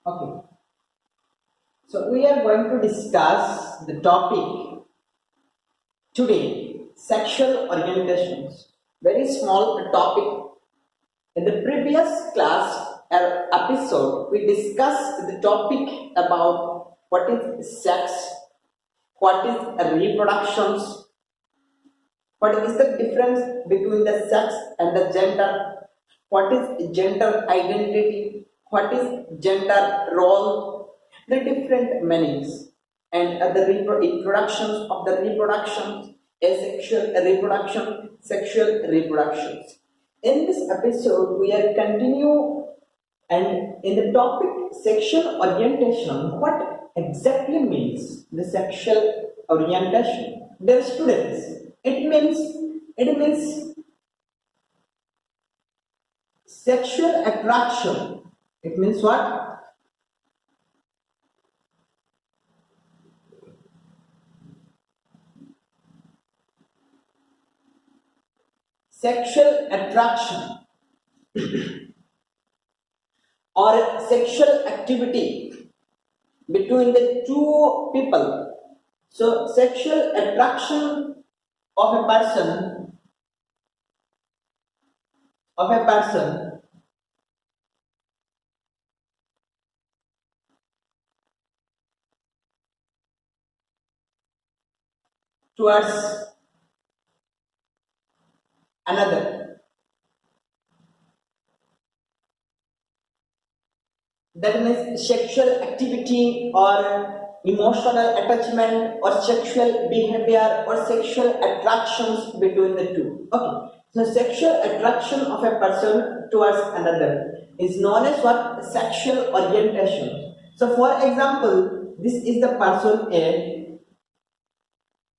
Okay, so we are going to discuss the topic today, sexual orientations. Very small topic. In the previous class episode, we discussed the topic about what is sex, what is reproductions, what is the difference between the sex and the gender, what is gender identity, what is gender role, the different meanings, and the reproductions of the reproductions, asexual reproduction, sexual reproductions. In this episode, we are continue and in the topic sexual orientation, what exactly means the sexual orientation? Dear students, it means sexual attraction. It means what? Sexual attraction or sexual activity between the two people. So sexual attraction of a person of a person towards another, that means sexual activity or emotional attachment or sexual behavior or sexual attractions between the two. Okay, so sexual attraction of a person towards another is known as what? Sexual orientation. So for example, this is the person A.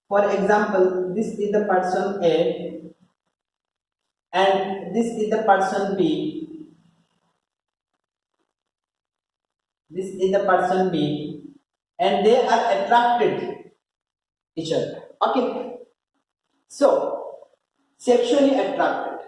For example, this is the person A and this is the person B. This is the person B and they are attracted each other. Okay, so sexually attracted,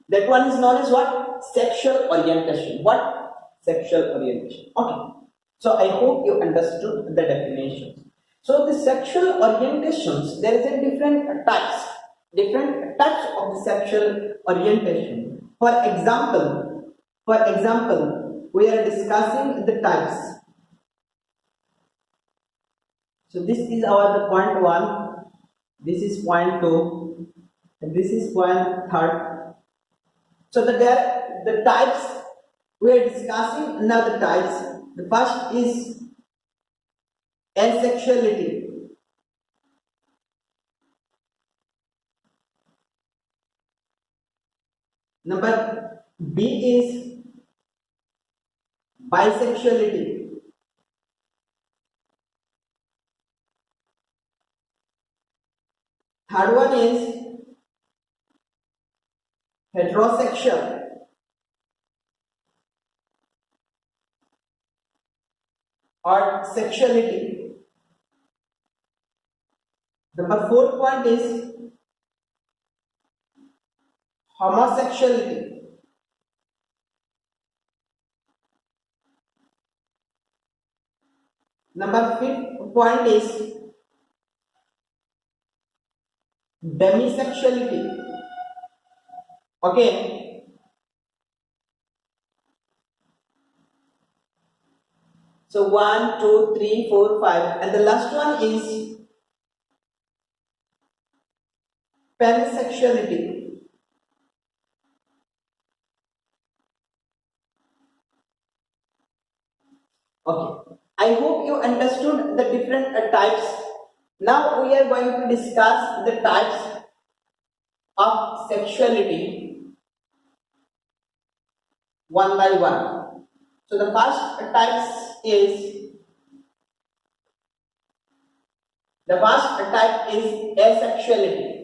that one is known as what? Sexual orientation. What? Sexual orientation. Okay, so I hope you understood the definitions. So the sexual orientations, there is a different types of the sexual orientation. For example, we are discussing the types. So this is our the point 1, this is point 2, and this is point 3. So the types we are discussing now. The types. The first is asexuality. Number B is bisexuality. Third one is heterosexual. Or sexuality. Number 4th point is homosexuality. Number 5th point is demisexuality. Okay. So 1, 2, 3, 4, 5, and the last one is pansexuality. Okay, I hope you understood the different types. Now we are going to discuss the types of sexuality one by one. So the first type is asexuality.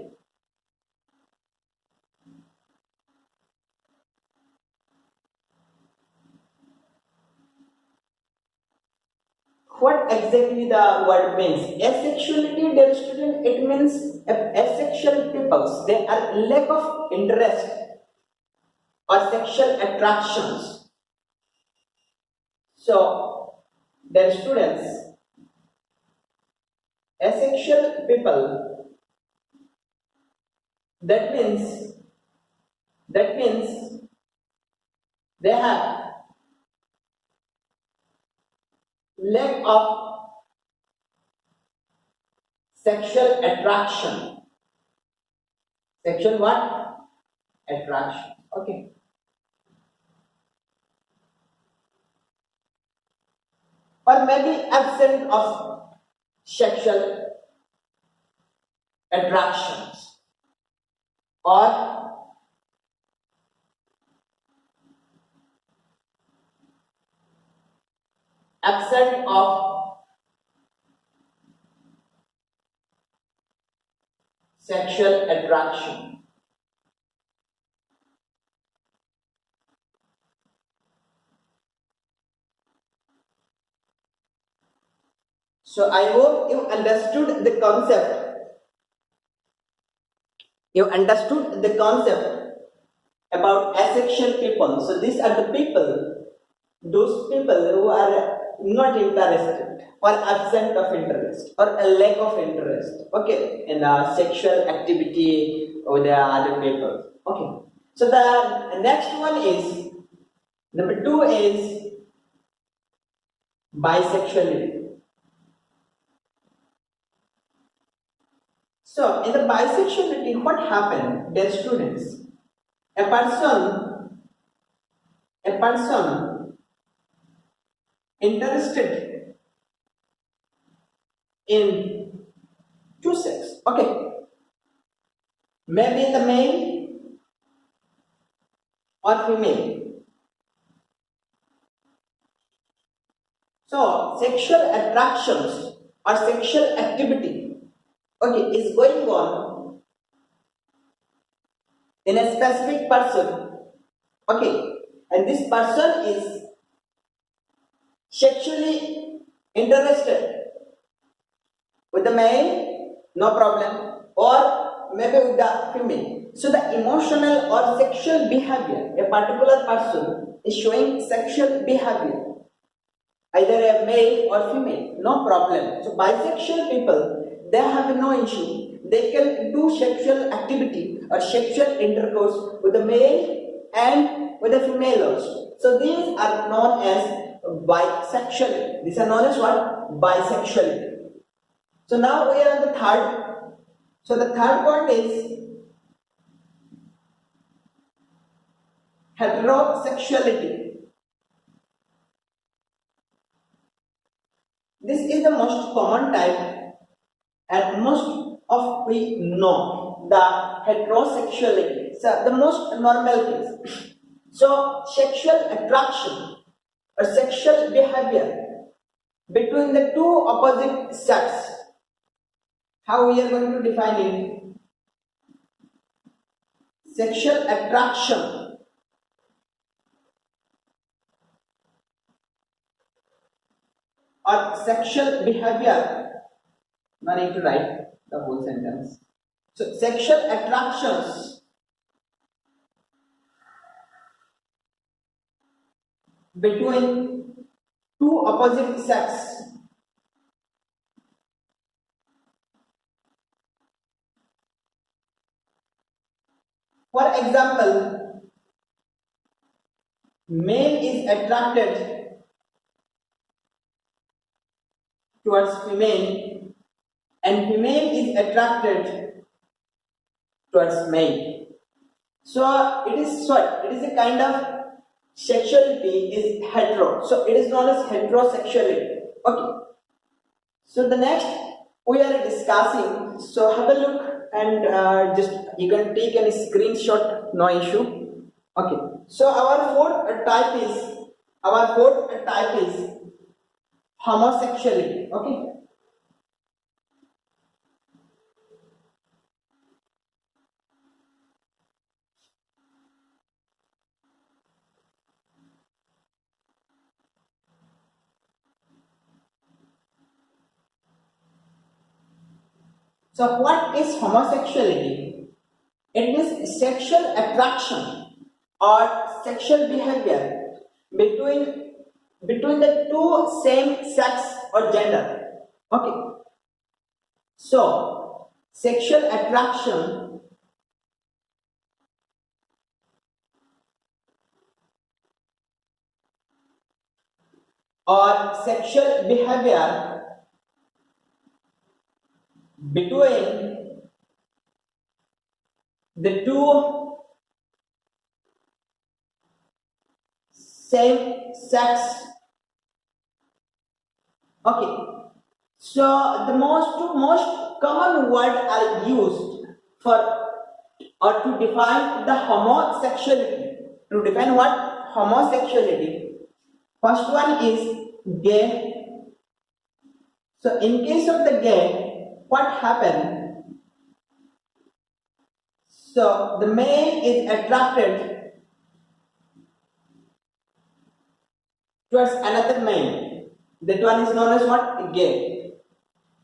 What exactly the word means? Asexuality, dear student, it means asexual peoples, they are lack of interest or sexual attractions. So dear students, asexual people, that means they have lack of sexual attraction. Sexual what? Attraction. Okay. Or maybe absent of sexual attractions, or absent of sexual attraction. So I hope you understood the concept. You understood the concept about asexual people. So these are the people, those people who are not interested or absent of interest or a lack of interest, okay, in sexual activity or the other people. Okay. So the next one is, number 2 is bisexuality. So in the bisexuality, what happened, dear students? A person interested in two sex, okay, maybe the male or female. So sexual attractions or sexual activity, okay, is going on in a specific person, okay, and this person is sexually interested with the male, no problem, or maybe with the female. So the emotional or sexual behavior, a particular person is showing sexual behavior, either a male or female, no problem. So bisexual people, they have no issue. They can do sexual activity or sexual intercourse with the male and with the female also. So these are known as bisexuality. These are known as what? Bisexuality. So now we are on the third. So the third point is heterosexuality. This is the most common type and most of we know the heterosexuality. So the most normal case. So sexual attraction or sexual behavior between the two opposite sex. How we are going to define it? Sexual attraction or sexual behavior. No need to write the whole sentence. So sexual attractions between two opposite sex. For example, male is attracted towards female and female is attracted towards male. So it is a kind of sexuality is hetero. So it is known as heterosexuality. Okay. So the next we are discussing. So have a look and just you can take any screenshot, no issue. Okay. So our fourth type is homosexuality. Okay. So what is homosexuality? It means sexual attraction or sexual behavior between between the two same sex or gender. Okay. So, sexual attraction or sexual behavior between the two same sex. Okay. So, the most common word are used for or to define the homosexuality. To define what? Homosexuality. First one is gay. So in case of the gay, what happened? So the male is attracted towards another male. That one is known as what? Gay.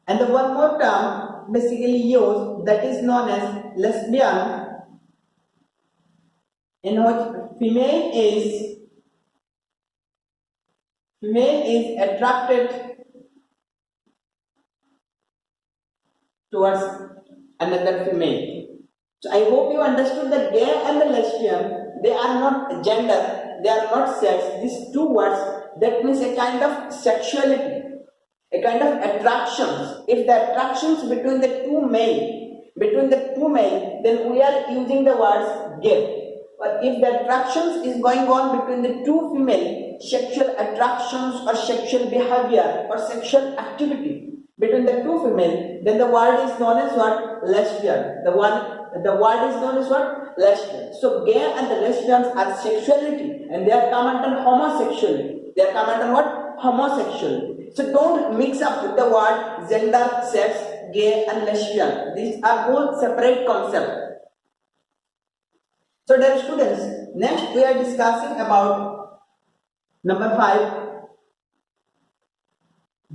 And the one more term basically used, that is known as lesbian, in which female is attracted towards another female. So I hope you understood that gay and the lesbian, they are not gender, they are not sex. These two words, that means a kind of sexuality, a kind of attractions. If the attractions between the two male, then we are using the words gay. But if the attractions is going on between the two female, sexual attractions or sexual behavior or sexual activity between the two female, then the word is known as what? Lesbian. The word is known as what? Lesbian. So gay and the lesbians are sexuality, and they are come under homosexuality. They are come under what? Homosexuality. So don't mix up with the word gender, sex, gay and lesbian. These are both separate concepts. So dear students, next we are discussing about number 5,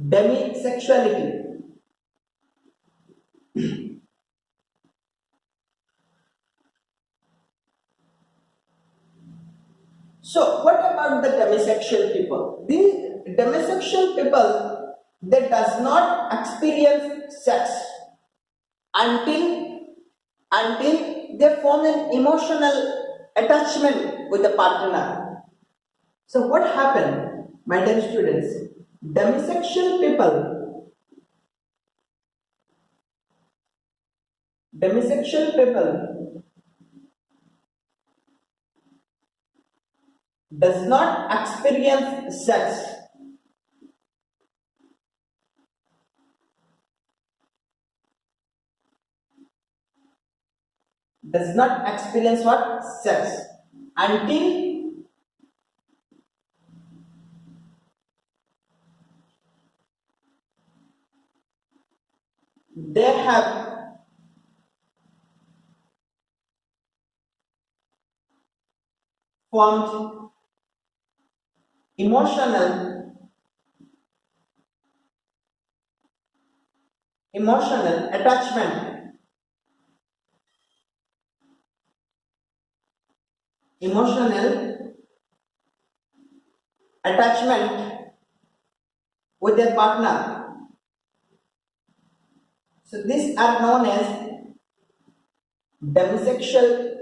demisexuality. So what about the demisexual people? These demisexual people, they does not experience sex until they form an emotional attachment with the partner. So what happened, my dear students? Demisexual people does not experience sex what? Sex until they have formed emotional attachment with their partner. So these are known as demisexual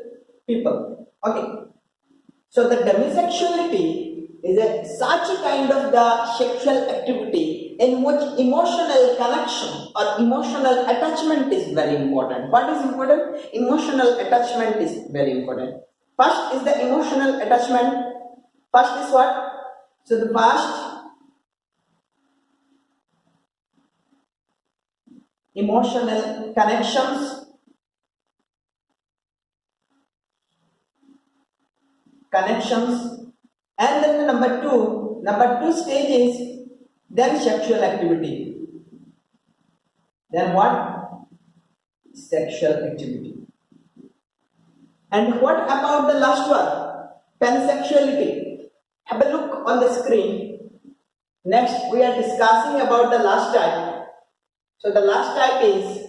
people. Okay. So the demisexuality is such a kind of the sexual activity in which emotional connection or emotional attachment is very important. What is important? Emotional attachment is very important. First is the emotional attachment. First is what? So the first emotional connections, and then the number two stage is then sexual activity. Then what? Sexual activity. And what about the last one? Pansexuality. Have a look on the screen. Next, we are discussing about the last type. So the last type is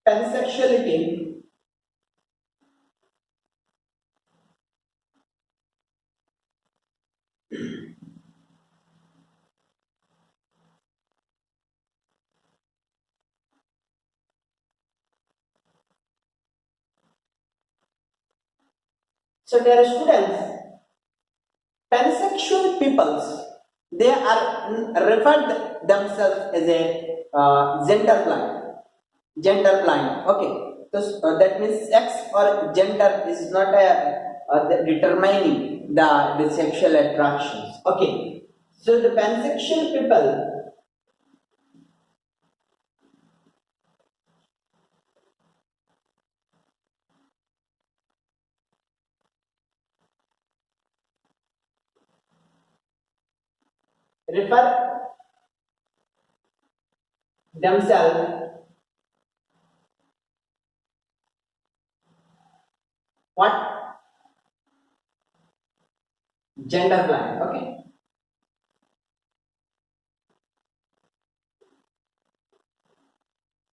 pansexuality. So dear students, pansexual peoples, they are referred themselves as a gender blind. Gender blind. Okay. So that means sex or gender is not determining the sexual attractions. Okay. So the pansexual people refer themselves what? Gender blind. Okay.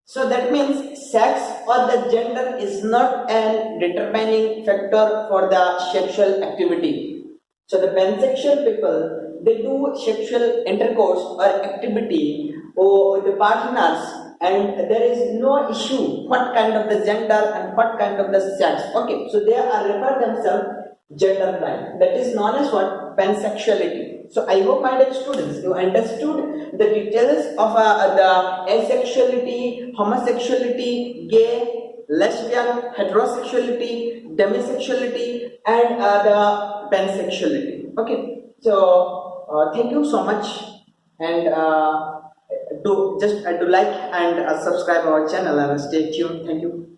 So that means sex or the gender is not an determining factor for the sexual activity. So the pansexual people, they do sexual intercourse or activity with the partners, and there is no issue what kind of the gender and what kind of the sex. Okay, so they are refer themselves gender blind. That is known as what? Pansexuality. So I hope, my dear students, you understood the details of the asexuality, homosexuality, gay, lesbian, heterosexuality, demisexuality, and the pansexuality. Okay, so thank you so much, and do like and subscribe our channel and stay tuned. Thank you.